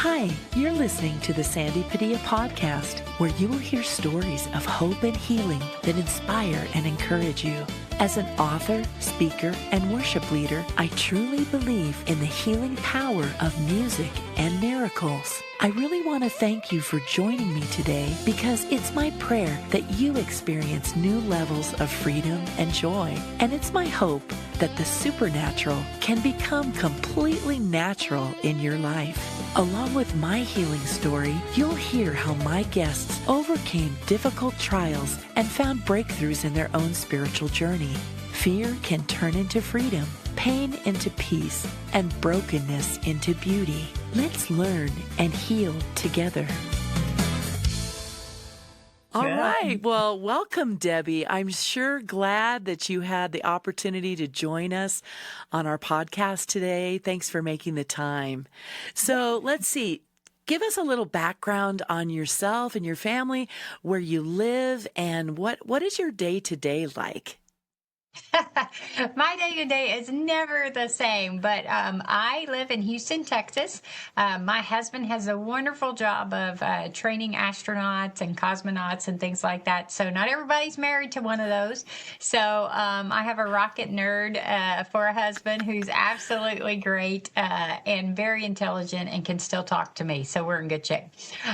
Hi, you're listening to the Sandy Padilla podcast, where you will hear stories of hope and healing that inspire and encourage you. As an author, speaker, and worship leader, I truly believe in the healing power of music and miracles. I really want to thank you for joining me today because it's my prayer that you experience new levels of freedom and joy. And it's my hope that the supernatural can become completely natural in your life. Along with my healing story, you'll hear how my guests overcame difficult trials and found breakthroughs in their own spiritual journey. Fear can turn into freedom, pain into peace, and brokenness into beauty. Let's learn and heal together. All right. Well, welcome, Debbie. I'm sure glad that you had the opportunity to join us on our podcast today. Thanks for making the time. So let's see. Give us a little background on yourself and your family, where you live, and what is your day-to-day like? My day-to-day is never the same, but I live in Houston, Texas. My husband has a wonderful job of training astronauts and cosmonauts and things like that. So not everybody's married to one of those. So I have a rocket nerd for a husband who's absolutely great and very intelligent and can still talk to me. So we're in good shape.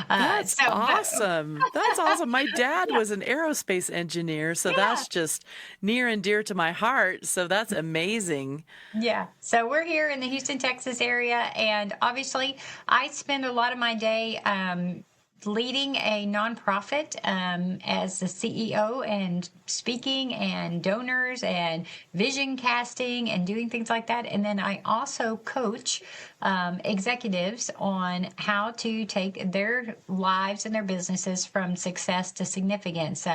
That's awesome. That's awesome. My dad was an aerospace engineer, so that's just near and dear to my heart. So that's amazing. Yeah. So we're here in the Houston, Texas area. And obviously, I spend a lot of my day leading a nonprofit as the CEO and speaking and donors and vision casting and doing things like that. And then I also coach executives on how to take their lives and their businesses from success to significance,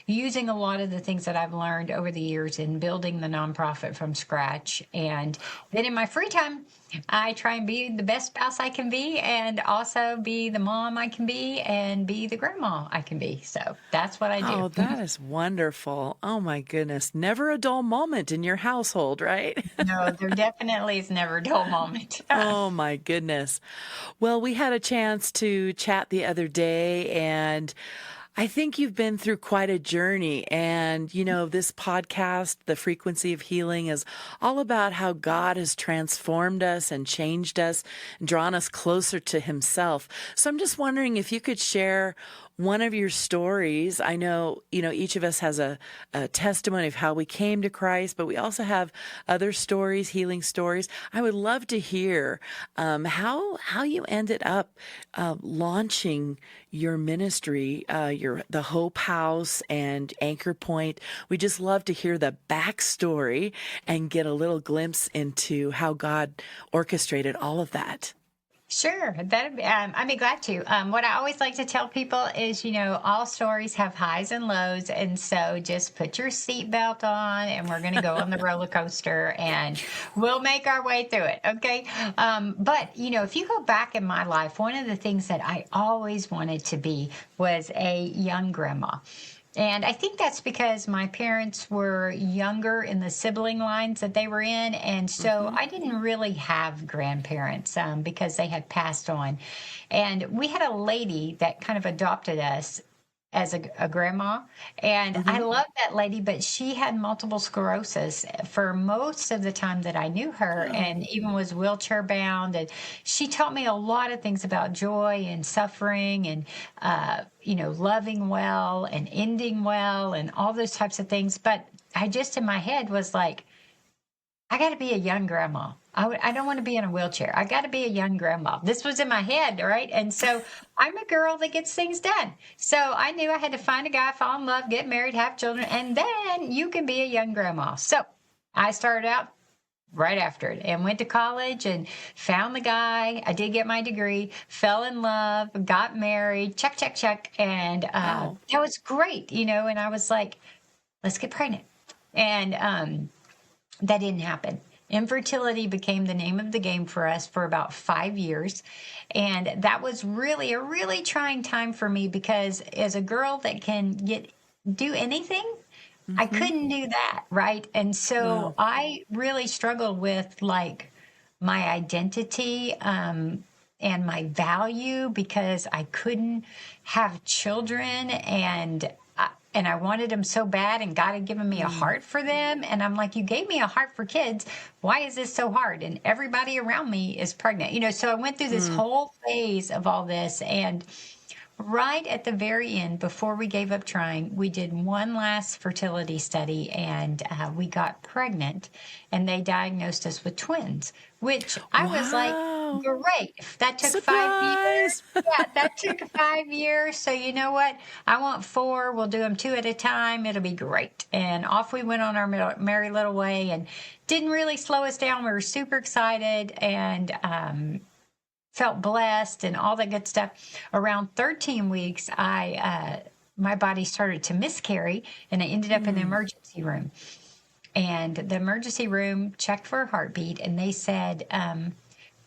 using a lot of the things that I've learned over the years in building the nonprofit from scratch. And then in my free time, I try and be the best spouse I can be, and also be the mom I can be, and be the grandma I can be. So that's what I do. Oh, that is wonderful. Oh, my goodness. Never a dull moment in your household, right? No, there definitely is never a dull moment. Oh, my goodness. Well, we had a chance to chat the other day, and I think you've been through quite a journey. And, you know, this podcast, The Frequency of Healing, is all about how God has transformed us and changed us and drawn us closer to Himself. So I'm just wondering if you could share one of your stories. I know, each of us has a testimony of how we came to Christ, but we also have other stories, healing stories. I would love to hear how you ended up launching your ministry, the Hope House and Anchor Point. We just love to hear the backstory and get a little glimpse into how God orchestrated all of that. Sure, I'd be glad to. What I always like to tell people is, all stories have highs and lows, and so just put your seatbelt on, and we're going to go on the roller coaster, and we'll make our way through it, okay? But, if you go back in my life, one of the things that I always wanted to be was a young grandma. And I think that's because my parents were younger in the sibling lines that they were in. And so I didn't really have grandparents because they had passed on. And we had a lady that kind of adopted us as a grandma. And I loved that lady, but she had multiple sclerosis for most of the time that I knew her, and even was wheelchair bound. And she taught me a lot of things about joy and suffering and, loving well and ending well and all those types of things. But I just in my head was like, I got to be a young grandma. I don't want to be in a wheelchair. I got to be a young grandma. This was in my head, right? And so I'm a girl that gets things done. So I knew I had to find a guy, fall in love, get married, have children, and then you can be a young grandma. So I started out right after it and went to college and found the guy. I did get my degree, fell in love, got married, check, check, check. And that was great, and I was like, let's get pregnant. And that didn't happen. Infertility became the name of the game for us for about 5 years. And that was really a really trying time for me because as a girl that can do anything, I couldn't do that, right? And so I really struggled with like my identity and my value because I couldn't have children, and I wanted them so bad, and God had given me a heart for them. And I'm like, you gave me a heart for kids. Why is this so hard? And everybody around me is pregnant. So I went through this whole phase of all this. And right at the very end, before we gave up trying, we did one last fertility study, and we got pregnant, and they diagnosed us with twins, which I was like, Wow. great. That took Surprise. 5 years. Yeah, that took 5 years. So you know what? I want 4. We'll do them 2 at a time. It'll be great. And off we went on our merry little way, and didn't really slow us down. We were super excited, and felt blessed and all that good stuff. Around 13 weeks, my body started to miscarry, and I ended up in the emergency room. And the emergency room checked for a heartbeat, and they said,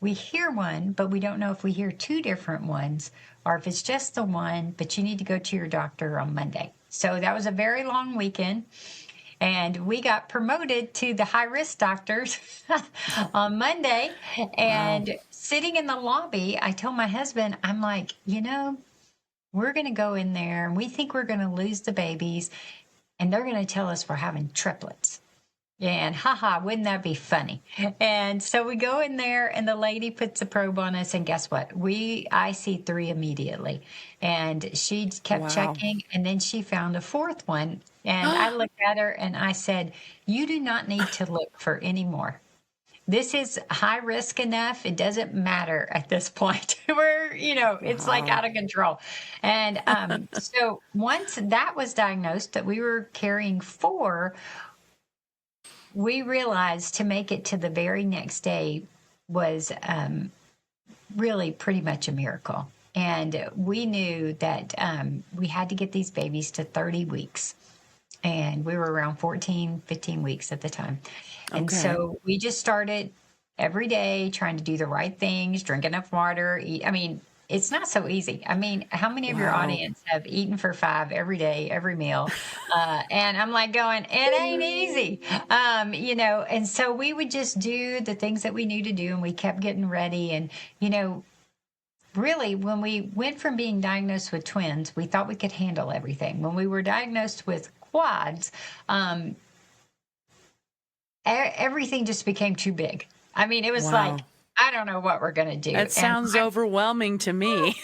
we hear one, but we don't know if we hear 2 different ones or if it's just the one, but you need to go to your doctor on Monday. So that was a very long weekend. And we got promoted to the high-risk doctors on Monday. And sitting in the lobby, I told my husband, I'm like, we're going to go in there, and we think we're going to lose the babies, and they're going to tell us we're having triplets. And haha, wouldn't that be funny? And so we go in there, and the lady puts a probe on us, and guess what? I see 3 immediately. And she kept checking, and then she found a 4th one. And I looked at her and I said, you do not need to look for any more. This is high risk enough. It doesn't matter at this point. It's like out of control. And so once that was diagnosed, that we were carrying 4, we realized to make it to the very next day was really pretty much a miracle. And we knew that we had to get these babies to 30 weeks. And we were around 14, 15 weeks at the time. And so we just started every day trying to do the right things, drink enough water, eat. I mean, it's not so easy. I mean, how many of your audience have eaten for 5 every day, every meal? And I'm like going, it ain't easy. And so we would just do the things that we knew to do, and we kept getting ready. And, really, when we went from being diagnosed with twins, we thought we could handle everything. When we were diagnosed with quads, everything just became too big. I mean, it was like, I don't know what we're going to do. It sounds overwhelming to me.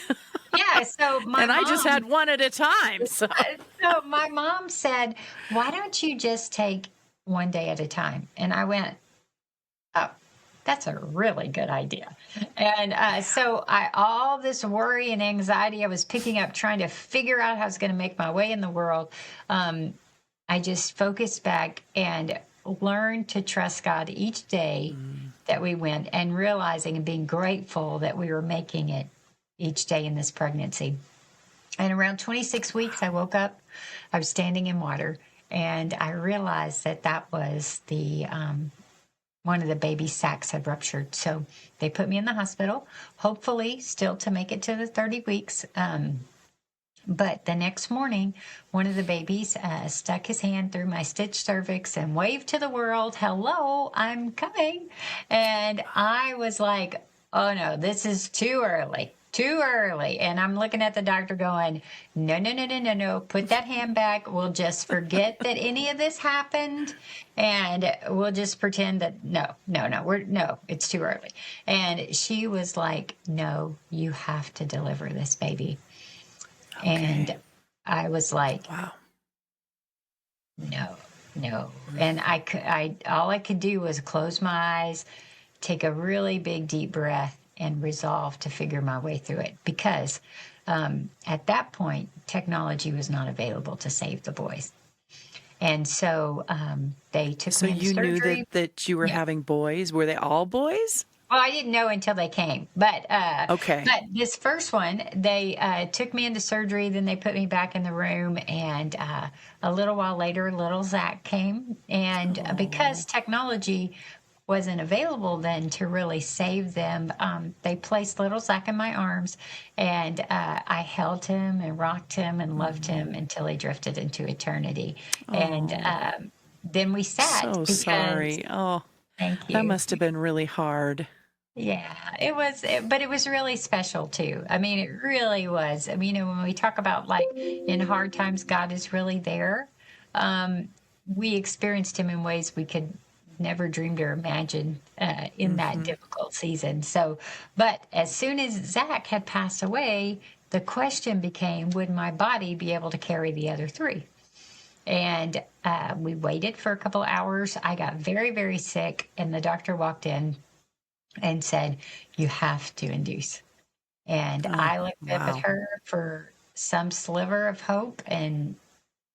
Yeah. So I just had 1 at a time. So my mom said, why don't you just take 1 day at a time? And I went, oh, that's a really good idea. And so all this worry and anxiety I was picking up, trying to figure out how I was going to make my way in the world. I just focused back and learned to trust God each day that we went, and realizing and being grateful that we were making it each day in this pregnancy. And around 26 weeks, I woke up, I was standing in water, and I realized that was the one of the baby sacs had ruptured. So they put me in the hospital, hopefully still to make it to the 30 weeks. But the next morning, one of the babies stuck his hand through my stitched cervix and waved to the world, hello, I'm coming. And I was like, oh no, this is too early. And I'm looking at the doctor going, no, put that hand back. We'll just forget that any of this happened. And we'll just pretend that no, it's too early. And she was like, no, you have to deliver this baby. Okay. And I was like, wow, no. And all I could do was close my eyes, take a really big deep breath, and resolve to figure my way through it. Because at that point, technology was not available to save the boys. And so they took me into surgery. So you knew that you were having boys? Were they all boys? Well, I didn't know until they came. But But this first one, they took me into surgery. Then they put me back in the room. And a little while later, little Zach came. And because technology wasn't available then to really save them, they placed little Zach in my arms. And I held him and rocked him and loved him until he drifted into eternity. And then we sat. So sorry. Oh, thank you. That must have been really hard. Yeah, but it was really special too. I mean, it really was. I mean, when we talk about like in hard times, God is really there. Um, we experienced Him in ways we could never dreamed or imagined in that Hmm. difficult season. So, but as soon as Zach had passed away, the question became, would my body be able to carry the other three? And we waited for a couple hours. I got very, very sick, and the doctor walked in and said, "You have to induce." And Oh, I looked up at wow. her for some sliver of hope, and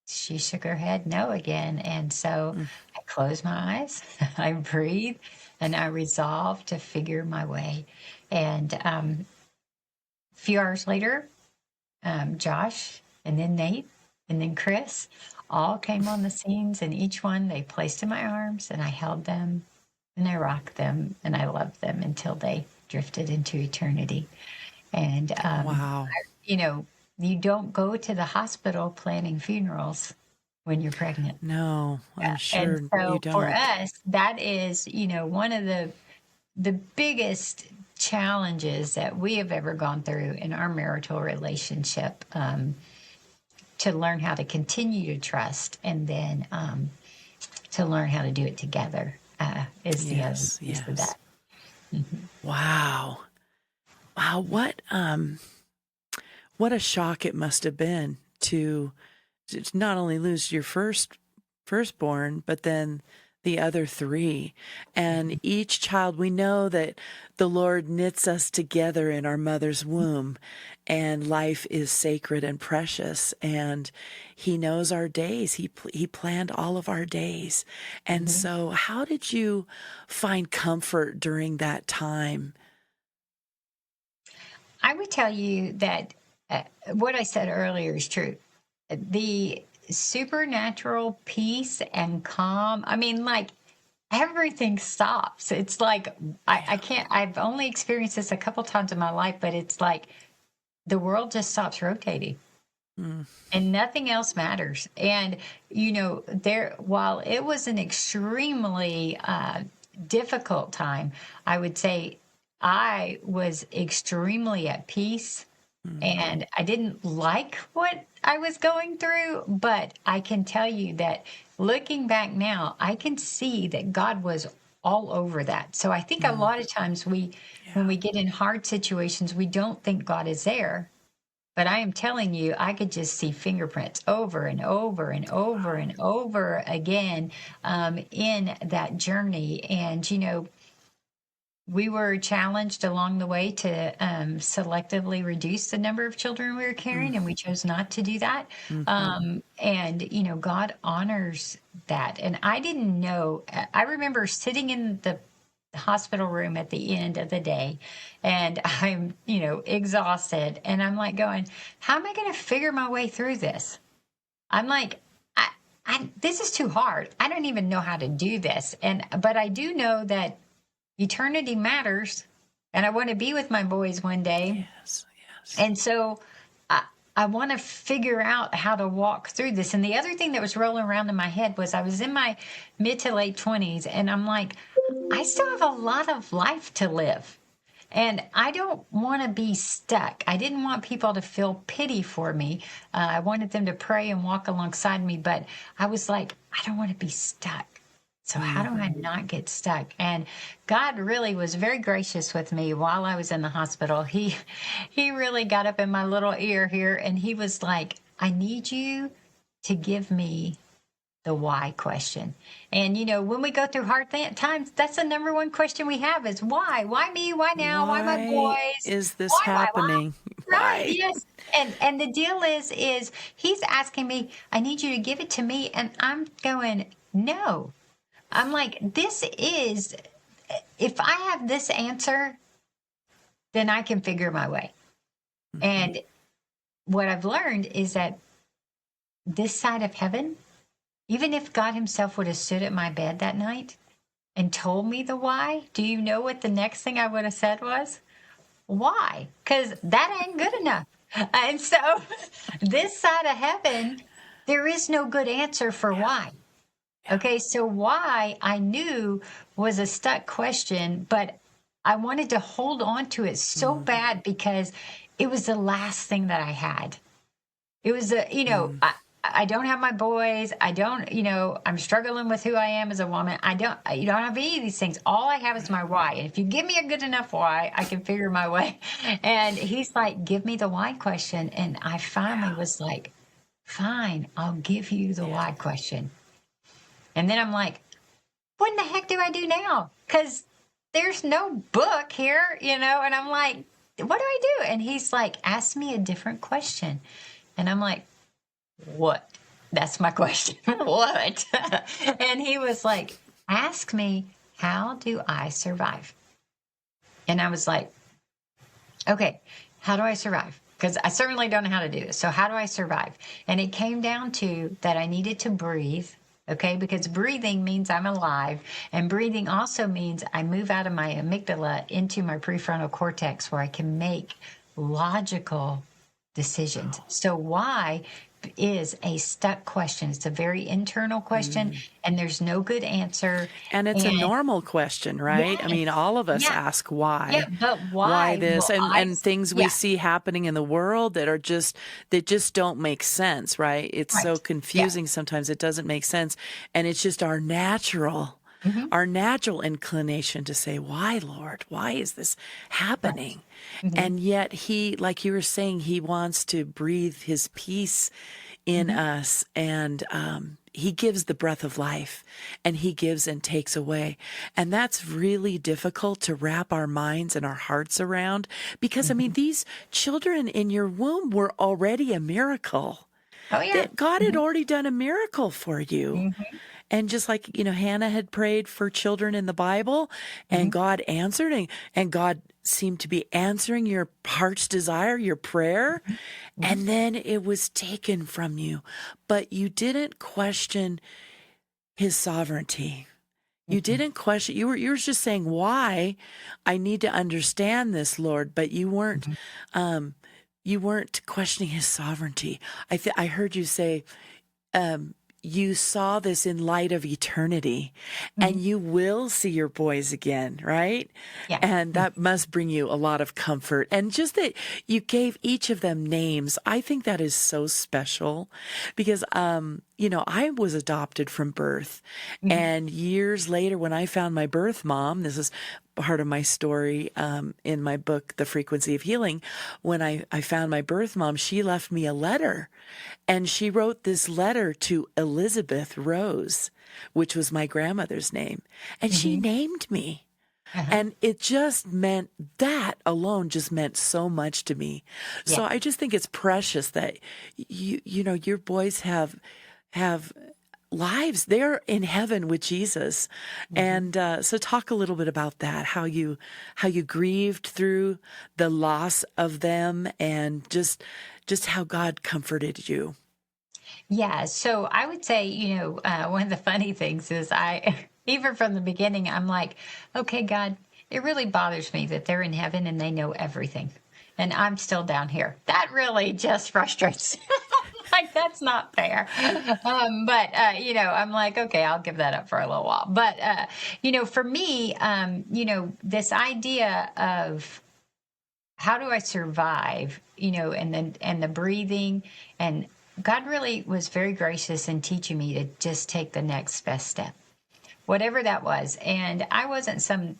she shook her head no again. And so Mm. I closed my eyes, I breathed, and I resolved to figure my way. And a few hours later, Josh, and then Nate, and then Chris all came on the scenes, and each one they placed in my arms, and I held them, and I rocked them, and I loved them until they drifted into eternity. And, Wow. you know, you don't go to the hospital planning funerals when you're pregnant. No, I'm And sure you so for don't. us, that is, one of the biggest challenges that we have ever gone through in our marital relationship, to learn how to continue to trust and then to learn how to do it together is the other Yes, piece of yes. that. Mhm. Wow. Wow, what a shock it must have been to not only lose your firstborn, but then the other three. And each child, we know that the Lord knits us together in our mother's womb, and life is sacred and precious. And He knows our days. He planned all of our days. And Mhm. so, how did you find comfort during that time? I would tell you that what I said earlier is true. The supernatural peace and calm, I mean, like everything stops. It's like, I Yeah. can't, I've only experienced this a couple times in my life, but it's like the world just stops rotating Mm. and nothing else matters. And while it was an extremely difficult time, I would say I was extremely at peace, Mm. and I didn't like what I was going through, but I can tell you that looking back now, I can see that God was all over that. So I think a Mm. lot of times Yeah. when we get in hard situations, we don't think God is there. But I am telling you, I could just see fingerprints over and over and over Wow. and over again in that journey. And, we were challenged along the way to selectively reduce the number of children we were Mm. carrying, and we chose not to do that. Hmm. And, God honors that. And I didn't know, I remember sitting in the hospital room at the end of the day, and I'm, exhausted. And I'm like going, how am I going to figure my way through this? I'm like, this is too hard. I don't even know how to do this. But I do know that eternity matters, and I want to be with my boys one day. Yes, yes. And so I, I want to figure out how to walk through this. And the other thing that was rolling around in my head was I was in my mid to late 20s, and I'm like, I still have a lot of life to live. And I don't want to be stuck. I didn't want people to feel pity for me. I wanted them to pray and walk alongside me, but I was like, I don't want to be stuck. So how Mm. do I not get stuck? And God really was very gracious with me while I was in the hospital. He really got up in my little ear here, and he was like, I need you to give me the why question. And when we go through hard times, that's the number one question we have is why? Why me? Why now? Why my Why boys? is this Why? happening? Right? Why? Yes. And the deal is he's asking me, I need you to give it to me, and I'm going, no. I'm like, this is, if I have this answer, then I can figure my way. Hmm. And what I've learned is that this side of heaven, even if God Himself would have stood at my bed that night and told me the why, do you know what the next thing I would have said was? Why? Because that ain't good enough. And so, this side of heaven, there is no good answer for Yeah, why. yeah. Okay, so why I knew was a stuck question, but I wanted to hold on to it so bad because it was the last thing that I had. It was Mm. I don't have my boys. I don't, I'm struggling with who I am as a woman. You don't have any of these things. All I have is my why. And if you give me a good enough why, I can figure my way. And he's like, give me the why question. And I finally Yeah. was like, fine, I'll give you the Yeah. why question. And then I'm like, what in the heck do I do now? Because there's no book here, and I'm like, what do I do? And he's like, ask me a different question. And I'm like, what? That's my question. What? And he was like, ask me, how do I survive? And I was like, okay, how do I survive? Because I certainly don't know how to do this. So, how do I survive? And it came down to that I needed to breathe. Okay, because breathing means I'm alive, and breathing also means I move out of my amygdala into my prefrontal cortex where I can make logical decisions. So, why is a stuck question? It's a very internal question, Mm. and there's no good answer. And it's a And normal question, right? I mean, yes, all of us yeah, ask yeah, why. but Why why this will and things we yeah, see happening in the world that just don't make sense, right? It's so right, yeah. confusing sometimes it doesn't make sense, and it's just Mhm. our natural inclination to say, "Why, Lord? Why is this Right. happening?" Mhm. And yet he, like you were saying, he wants to breathe his peace in Mhm. us, and he gives the breath of life, and he gives and takes away. And that's really difficult to wrap our minds and our hearts around because, I mean, Mhm. these children in your womb were already a miracle. Oh, yeah. That God had Mhm. already done a miracle for you. Mhm. And just like, Hannah had prayed for children in the Bible, and Mhm. God answered, and God seemed to be answering your heart's desire, your prayer, Mhm. and then it was taken from you. But you didn't question his sovereignty. You Mhm. didn't question, you were just saying, why? I need to understand this, Lord, but Mhm. um you weren't questioning his sovereignty. I heard you say, um, you saw this in light of eternity, and Mhm. you will see your boys again, right? Yeah. And Mhm. that must bring you a lot of comfort. And just that you gave each of them names, I think that is so special because, I was adopted from birth. Mhm. And years later, when I found my birth mom, this is part of my story in my book, The Frequency of Healing. When I found my birth mom, she left me a letter, and she wrote this letter to Elizabeth Rose, which was my grandmother's name. And she Mhm. named me. Uh-huh. And it just meant, that alone just meant so much to me. So Yeah. I just think it's precious that your boys have lives. They're in heaven with Jesus. Mhm. And so talk a little bit about that, how you grieved through the loss of them, and just how God comforted you. Yeah. So I would say, one of the funny things is even from the beginning, I'm like, okay, God, it really bothers me that they're in heaven and they know everything. And I'm still down here. That really just frustrates. Like, that's not fair. But I'm like, okay, I'll give that up for a little while. But for me, this idea of how do I survive, and the breathing, and God really was very gracious in teaching me to just take the next best step, whatever that was. And I wasn't some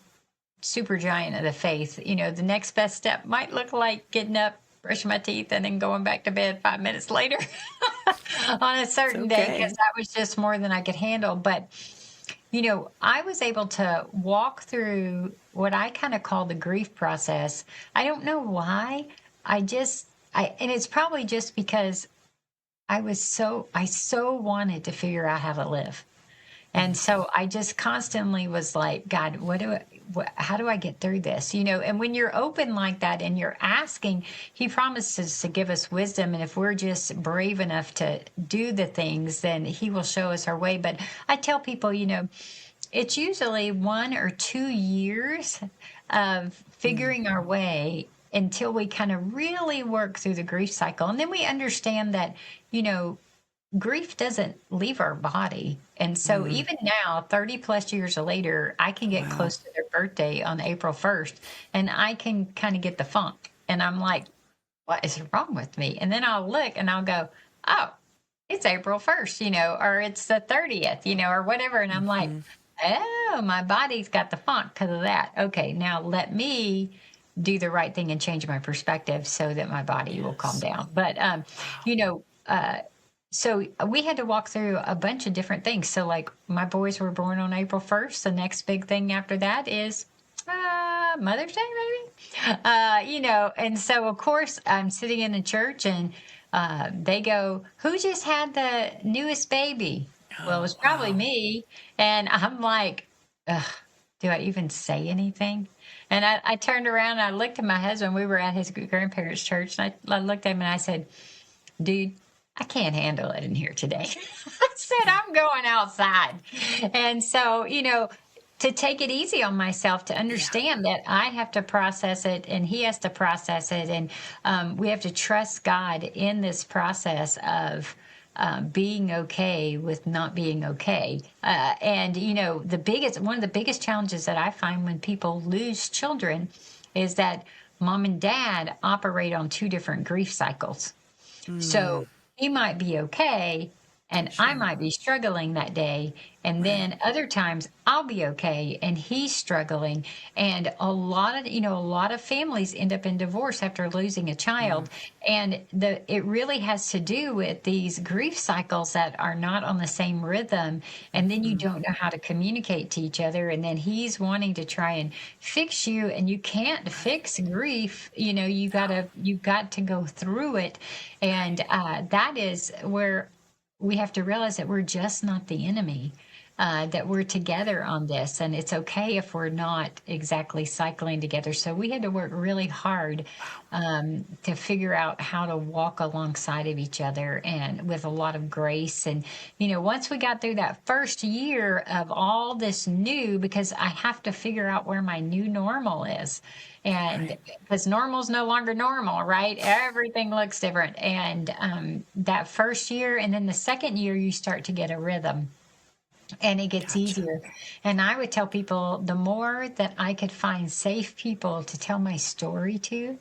super giant of the faith. The next best step might look like getting up, brushing my teeth, and then going back to bed 5 minutes later on a It's certain day, because okay. that was just more than I could handle. But I was able to walk through what I kind of call the grief process. I don't know why. And it's probably just because I so wanted to figure out how to live. And Mhm. so I just constantly was like, God, how do I get through this? And when you're open like that and you're asking, He promises to give us wisdom. And if we're just brave enough to do the things, then He will show us our way. But I tell people, it's usually 1 or 2 years of Mm. figuring our way until we kind of really work through the grief cycle. And then we understand that, you know, grief doesn't leave our body. And so Mm, even now, 30 plus years later, I can get wow. close to their birthday on April 1st and I can kind of get the funk. And I'm like, what is wrong with me? And then I'll look and I'll go, oh, it's April 1st, or it's the 30th, or whatever. And I'm like, Hmm. oh, my body's got the funk because of that. Okay, now let me do the right thing and change my perspective so that my body will calm Yes. down. But, Wow. you know, uh, so we had to walk through a bunch of different things. So, like, my boys were born on April 1st. The next big thing after that is Mother's Day, maybe. And so, of course, I'm sitting in the church and they go, who just had the newest baby? Well, it Oh, was probably wow. me. And I'm like, ugh, do I even say anything? And I turned around and I looked at my husband. We were at his grandparents' church. And I looked at him and I said, dude, I can't handle it in here today. I said, I'm going outside. And so, to take it easy on myself, to Yeah. understand that I have to process it and he has to process it. And we have to trust God in this process of being okay with not being okay. And, one of the biggest challenges that I find when people lose children is that mom and dad operate on two different grief cycles. Mm, So he might be okay, and I sure. might be struggling that day. And Right. then other times I'll be okay and he's struggling. And a lot of families end up in divorce after losing a Mm, child. And it really has to do with these grief cycles that are not on the same rhythm. And then you hmm. don't know how to communicate to each other. And then he's wanting to try and fix you, and you can't Right. fix grief. No. You got to go through it. And Right. that is where we have to realize that we're just not the enemy, that we're together Right. on this. And it's okay if we're not exactly cycling together. So we had to work really hard Wow. to figure out how to walk alongside of each other and with a lot of grace. And, once we got through that first year of all this new, because I have to figure out where my new normal is. And Right. because normal's no longer normal, right? Everything looks different. And that first year, and then the second year, you start to get a rhythm and it gets Gotcha. easier. And I would tell people the more that I could find safe people to tell my story to,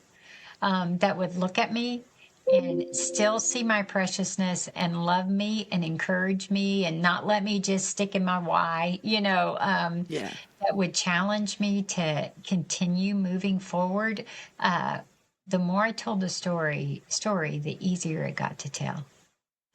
that would look at me and still see my preciousness and love me and encourage me and not let me just stick in my why, Yeah. that would challenge me to continue moving forward. Uh, the more I told the story, the easier it got to tell.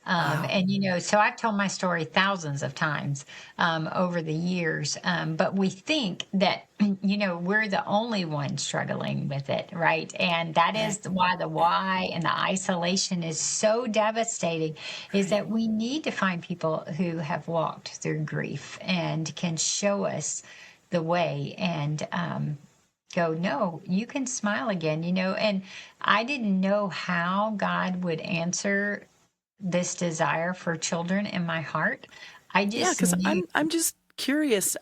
Wow. And so I've told my story thousands of times over the years, but we think that we're the only ones struggling with it, right? And that Right. is why the why and the isolation is so devastating. Is Right. that we need to find people who have walked through grief and can show us the way and go, no, you can smile again, and I didn't know how God would answer this desire for children in my heart. I Yeah, just because knew. I'm just curious.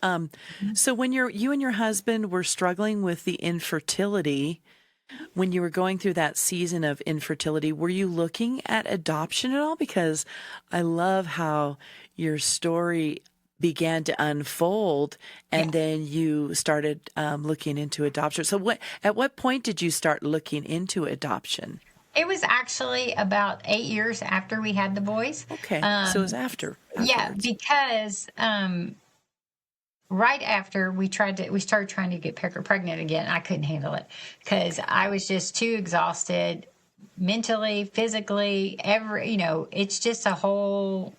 So when you and your husband were struggling with the infertility, when you were going through that season of infertility, were you looking at adoption at all? Because I love how your story began to unfold, and Yes, then you started looking into adoption. So at what point did you start looking into adoption? it was actually about 8 years after we had the boys. Okay, so it was Um, yeah, afterwards. because right after we started trying to get Pecker pregnant again. I couldn't handle it because Okay. I was just too exhausted mentally, physically, it's just a whole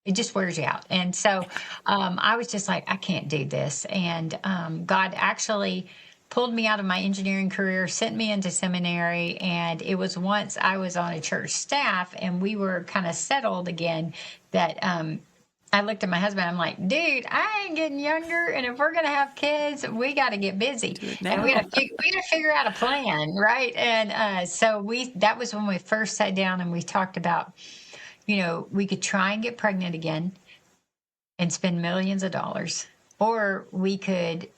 it just wears you out. And so I was just like, I can't do this. And God actually pulled me out of my engineering career, sent me into seminary. And it was once I was on a church staff and we were kind of settled again that I looked at my husband. I'm like, dude, I ain't getting younger. And if we're going to have kids, we got to get busy Do it and now. we got to figure out a plan. Right. And so that was when we first sat down and we talked about, we could try and get pregnant again and spend millions of dollars, or we could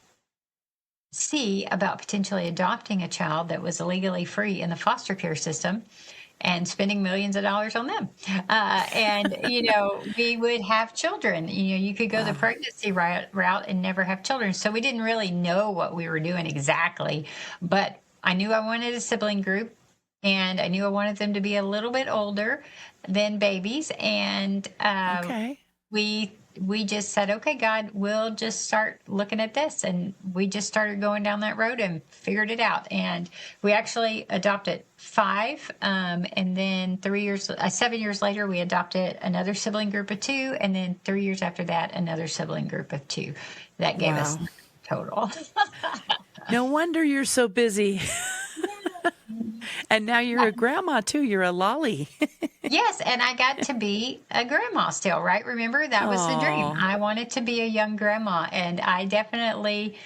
see about potentially adopting a child that was legally free in the foster care system and spending millions of dollars on them. And, we would have children. You could go the Wow. pregnancy route and never have children. So we didn't really know what we were doing exactly. But I knew I wanted a sibling group, and I knew I wanted them to be a little bit older than babies. And Okay. we just said, okay, God, we'll just start looking at this. And we just started going down that road and figured it out. And we actually adopted five. And then 7 years later, we adopted another sibling group of two. And then 3 years after that, another sibling group of two. That gave us Wow. total. No wonder you're so busy. And now you're a grandma too. You're a lolly. Yes, and I got to be a grandma still, right? Remember, that was the dream. Oh, I wanted to be a young grandma, and I definitely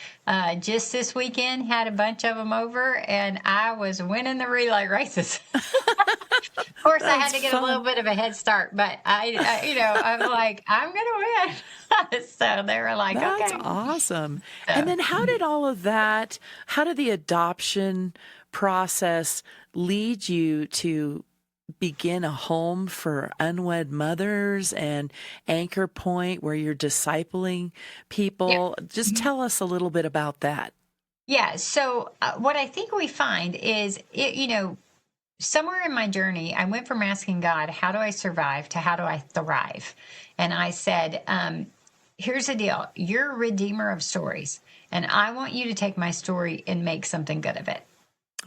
just this weekend had a bunch of them over, and I was winning the relay races. Of course, I had that's to get a little fun. bit of a head start, but I'm like, I'm gonna win. So they were like, That's okay. awesome. And So, then how did the adoption process lead you to begin a home for unwed mothers and Anchor Point where you're discipling yeah. people? Just tell us a little bit about that. Yeah. So what I think we find is, somewhere in my journey, I went from asking God, how do I survive, to how do I thrive? And I said, here's the deal. You're a redeemer of stories, and I want you to take my story and make something good of it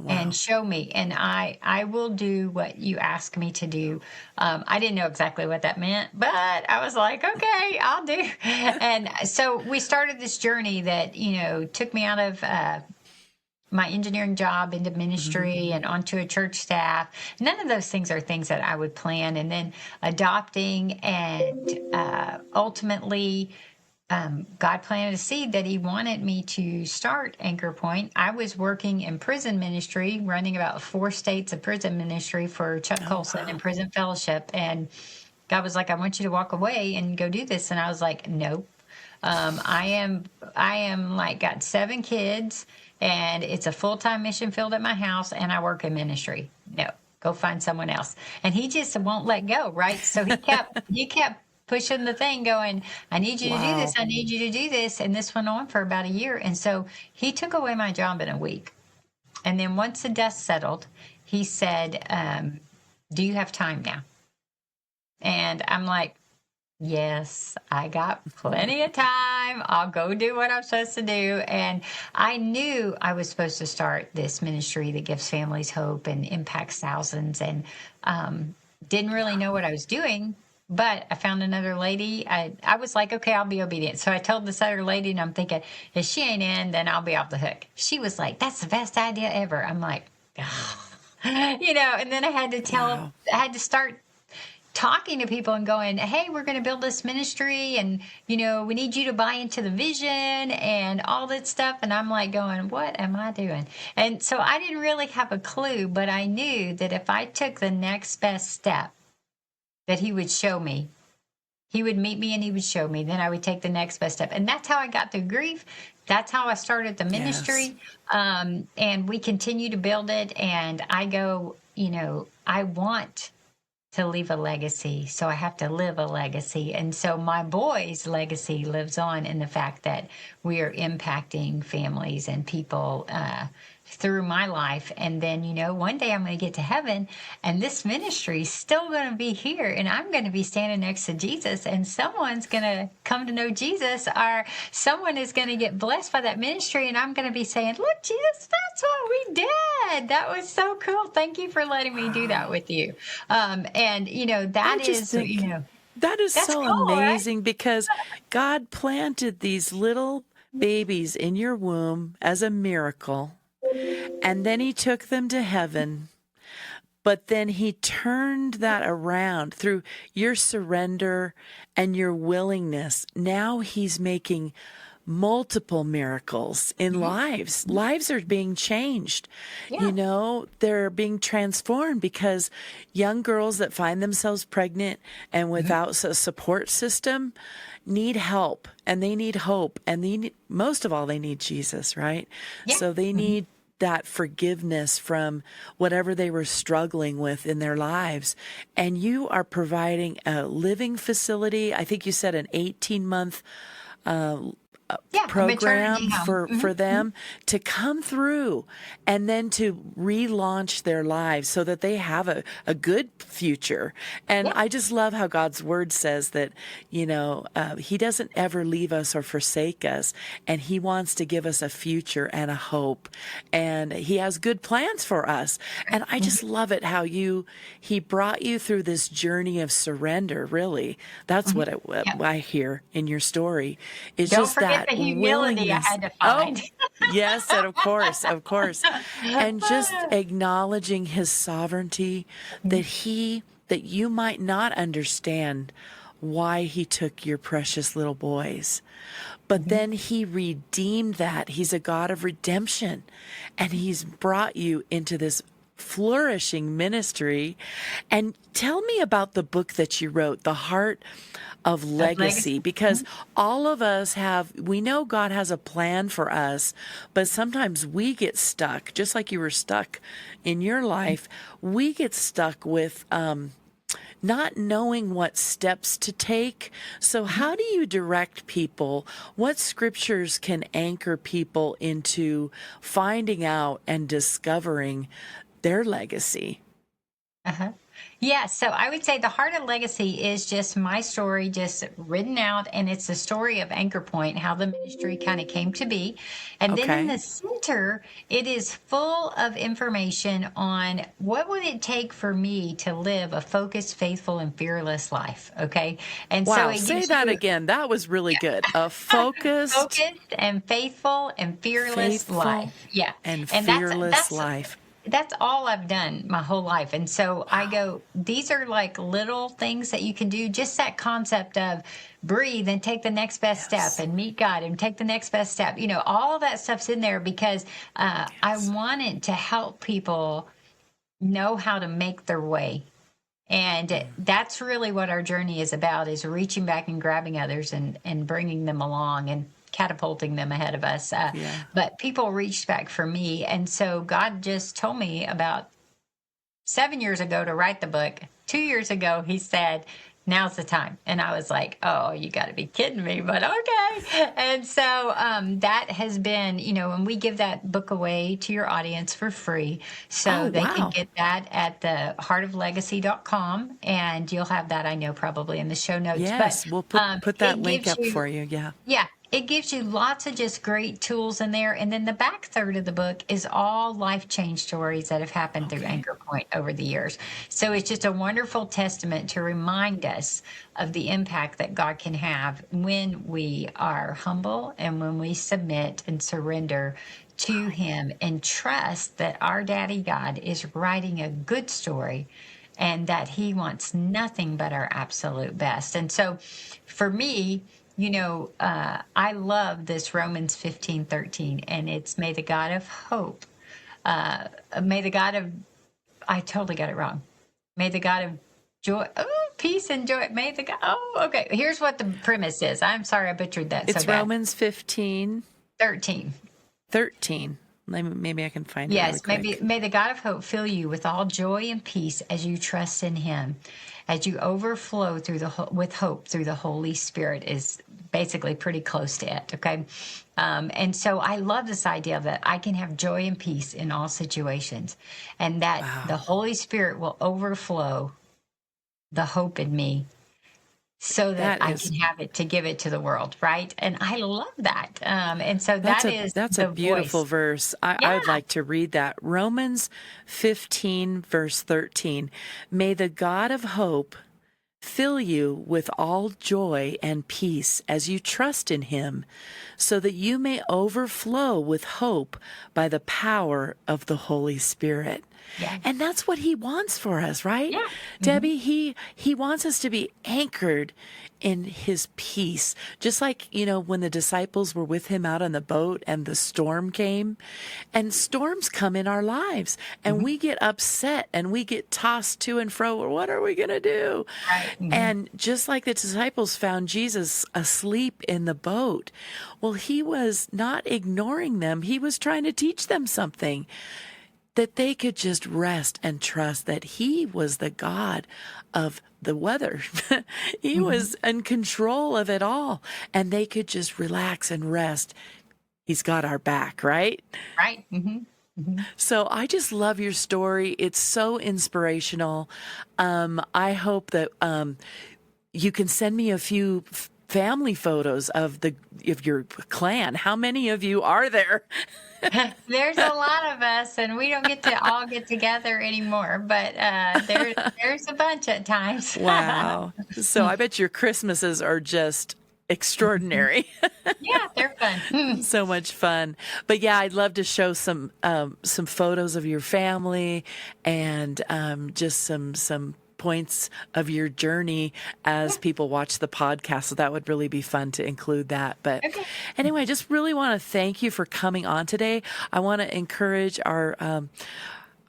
and Wow. show me, and I will do what you ask me to do. I didn't know exactly what that meant, but I was like, okay, I'll do. And so we started this journey that took me out of my engineering job into Hmm. ministry and onto a church staff. None of those things are things that I would plan. And then adopting, and ultimately God planted a seed that He wanted me to start Anchor Point. I was working in prison ministry, running about 4 states of prison ministry for Chuck Oh, Colson and wow. Prison Fellowship. And God was like, I want you to walk away and go do this. And I was like, nope. I am like got 7 kids, and it's a full-time mission field at my house, and I work in ministry. No, go find someone else. And he just won't let go, right? So he kept pushing the thing, going, I need you to do this, Wow. I need you to do this. And this went on for about a year. And so he took away my job in a week. And then once the dust settled, he said, do you have time now? And I'm like, yes, I got plenty of time. I'll go do what I'm supposed to do. And I knew I was supposed to start this ministry that gives families hope and impacts thousands, and didn't really know what I was doing. But I found another lady. I was like, okay, I'll be obedient. So I told this other lady, and I'm thinking, if she ain't in, then I'll be off the hook. She was like, that's the best idea ever. I'm like, and then Wow. I had to start talking to people and going, hey, we're going to build this ministry, and we need you to buy into the vision and all that stuff. And I'm like going, what am I doing? And so I didn't really have a clue, but I knew that if I took the next best step, that He would show me. He would meet me and He would show me. Then I would take the next best step. And that's how I got through grief. That's how I started the Yes. ministry. And we continue to build it. And I go, I want to leave a legacy. So I have to live a legacy. And so my boy's legacy lives on in the fact that we are impacting families and people through my life. And then, one day I'm going to get to heaven, and this ministry is still going to be here, and I'm going to be standing next to Jesus, and someone's going to come to know Jesus, or someone is going to get blessed by that ministry. And I'm going to be saying, look, Jesus, that's what we did. That was so cool. Thank you for letting me do that Wow. with you. And I that just is, think that is that's so cool, right? amazing because God planted these little babies in your womb as a miracle, and then He took them to heaven. But then He turned that around through your surrender and your willingness. Now He's making multiple miracles in Mhm. lives. Lives are being changed. Yeah. They're being transformed because young girls that find themselves pregnant and Mhm. without a support system need help, and they need hope, and most of all, they need Jesus, right? Yeah. So they Mhm. need that forgiveness from whatever they were struggling with in their lives. And you are providing a living facility. I think you said an 18-month Yeah, a maternity program home. for them to come through and then to relaunch their lives so that they have a good future. And Yeah. I just love how God's word says that, he doesn't ever leave us or forsake us, and he wants to give us a future and a hope, and he has good plans for us. And I just love it how he brought you through this journey of surrender. Really, that's what Yeah. I hear in your story. It's Don't just forget that the humility I willingness. had to Oh, find. yes, and of course, and just acknowledging his sovereignty, that you might not understand why he took your precious little boys. But then he redeemed that. He's a God of redemption, and he's brought you into this flourishing ministry. And tell me about the book that you wrote, The Heart of Legacy, because all of us we know God has a plan for us, but sometimes we get stuck, just like you were stuck in your life. We get stuck with not knowing what steps to take. So how do you direct people? What scriptures can anchor people into finding out and discovering their legacy? Uh-huh. Yeah, so I would say the heart of legacy is just my story, just written out, and it's the story of Anchor Point, how the ministry kind of came to be. And then in Okay. the center, it is full of information on what would it take for me to live a focused, faithful, and fearless life. Okay. And so Wow. it Say gives that you again. That was really good. A focused, focused and faithful and fearless faithful, life. Yeah. and And fearless life. that's all I've done my whole life. And so I Wow. go, these are like little things that you can do. Just that concept of breathe and take the next best step Yes. and meet God and take the next best step. All of that stuff's in there because I Yes. wanted to help people know how to make their way. And Mm. that's really what our journey is about, is reaching back and grabbing others and bringing them along and catapulting them ahead of us. Yeah. But people reached back for me. And so God just told me about 7 years ago to write the book. 2 years ago, he said, now's the time. And I was like, oh, you got to be kidding me, but okay. And so that has been, and we give that book away to your audience for free. Oh, So they can wow. get that at the heartoflegacy.com. And you'll have that, I know, probably in the show notes. But Yes. We'll put that it link gives up you, for you. Yeah. yeah, it gives you lots of just great tools in there. And then the back third of the book is all life change stories that have happened through Okay. Anchor Point over the years. So it's just a wonderful testament to remind us of the impact that God can have when we are humble and when we submit and surrender to Him and trust that our Daddy God is writing a good story and that He wants nothing but our absolute best. And so for me, I love this Romans 15:13, and it's may the God of hope, may the God of, I totally got it wrong. May the God of joy, peace and joy, may the God, okay. Here's what the premise is. I'm sorry I butchered that so It's bad. Romans 15, 13. 13. Maybe I can find it really Yes, quick. may the God of hope fill you with all joy and peace as you trust in Him, as you overflow with hope through the Holy Spirit is basically pretty close to it. Okay, and so I love this idea that I can have joy and peace in all situations, and that the Wow. Holy Spirit will overflow the hope in me so that That I is can have it to give it to the world, right? And I love that. And so That's that a is that's a the beautiful voice. verse. I Yeah. would like to read that. Romans 15, verse 13. May the God of hope fill you with all joy and peace as you trust in Him, so that you may overflow with hope by the power of the Holy Spirit. Yeah. And that's what he wants for us, right? Yeah. Debbie, he wants us to be anchored in his peace. Just like, when the disciples were with him out on the boat and the storm came, and storms come in our lives and we get upset and we get tossed to and fro. Well, what are we going to do? Right. And just like the disciples found Jesus asleep in the boat, well, he was not ignoring them. He was trying to teach them something, that they could just rest and trust that he was the God of the weather. He was in control of it all, and they could just relax and rest. He's got our back, right? Right. So I just love your story. It's so inspirational. I hope that you can send me a few family photos of your clan. How many of you are there? There's a lot of us, and we don't get to all get together anymore, but there's a bunch at times. Wow. So I bet your Christmases are just extraordinary. Yeah, they're fun. So much fun. But yeah, I'd love to show some photos of your family and just some points of your journey as people watch the podcast. So that would really be fun to include that. But anyway, I just really want to thank you for coming on today. I want to encourage our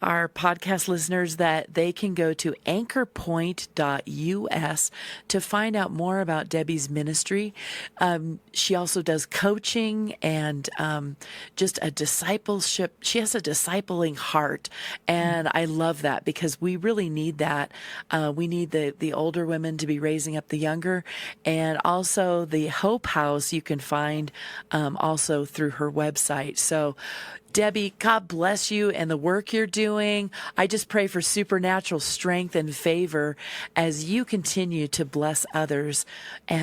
podcast listeners that they can go to anchorpoint.us to find out more about Debbie's ministry. She also does coaching and just a discipleship. She has a discipling heart, and I love that because we really need that. We need the older women to be raising up the younger, and also the Hope House you can find also through her website. So Debbie, God bless you and the work you're doing. I just pray for supernatural strength and favor as you continue to bless others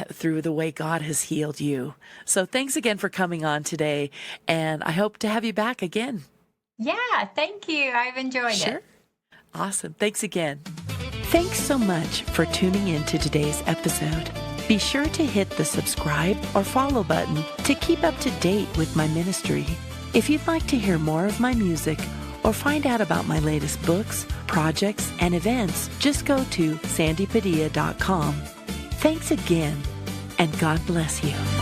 through the way God has healed you. So thanks again for coming on today, and I hope to have you back again. Yeah, thank you. I've enjoyed it. Awesome. Thanks again. Thanks so much for tuning in to today's episode. Be sure to hit the subscribe or follow button to keep up to date with my ministry. If you'd like to hear more of my music or find out about my latest books, projects, and events, just go to sandypadilla.com. Thanks again, and God bless you.